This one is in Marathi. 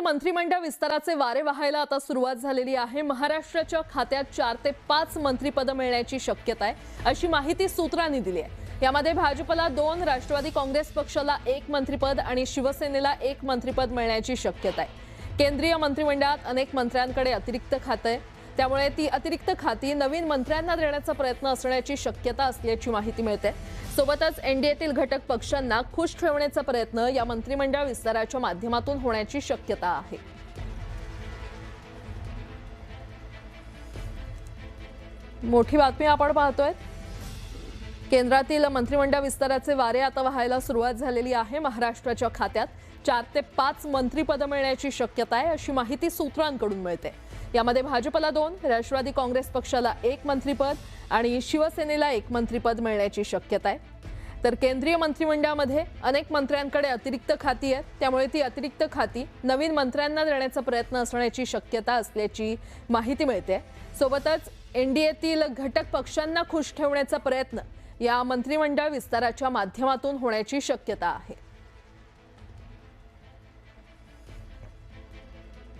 मंत्रिमंडळ विस्ताराचे वारे वाहायला आता सुरुवात झालेली आहे। महाराष्ट्राच्या खात्यात 4 ते 5 मंत्रिपद मिळण्याची शक्यता आहे, अशी माहिती सूत्रांनी दिली आहे। यामध्ये भाजपला 2, राष्ट्रवादी काँग्रेस पक्षाला 1 मंत्रिपद आणि शिवसेनेला 1 मंत्रिपद मिळण्याची शक्यता आहे। केंद्रीय मंत्रिमंडळात अनेक मंत्र्यांकडे अतिरिक्त खाते आहे, त्यामुळे ती अतिरिक्त खाती नवीन मंत्र्यांना देण्याचा प्रयत्न असण्याची शक्यता असल्याची माहिती मिळते। सोबतच एनडीएतील घटक पक्षांना खुश ठेवण्याचा प्रयत्न या मंत्रिमंडळ विस्ताराच्या माध्यमातून होण्याची शक्यता आहे। मोठी बातमी आपण पाहतोय। केंद्रातील मंत्रिमंडळ विस्ताराचे वारे आता वाहायला सुरुवात झालेली आहे। महाराष्ट्राच्या खात्यात 4 ते 5 मंत्रिपद मिळण्याची शक्यता आहे, अशी माहिती सूत्रांकडून मिळते। यामध्ये भाजपला 2, राष्ट्रवादी काँग्रेस पक्षाला 1 मंत्रिपद आणि शिवसेनेला 1 मंत्रिपद मिळण्याची शक्यता आहे। तर केंद्रीय मंत्रिमंडळामध्ये अनेक मंत्र्यांकडे अतिरिक्त खाती आहेत, त्यामुळे ती अतिरिक्त खाती नवीन मंत्र्यांना देण्याचा प्रयत्न असण्याची शक्यता असल्याची माहिती मिळते। सोबतच एनडीएतील घटक पक्षांना खुश ठेवण्याचा प्रयत्न या मंत्रिमंडळ विस्ताराच्या माध्यमातून होण्याची शक्यता आहे।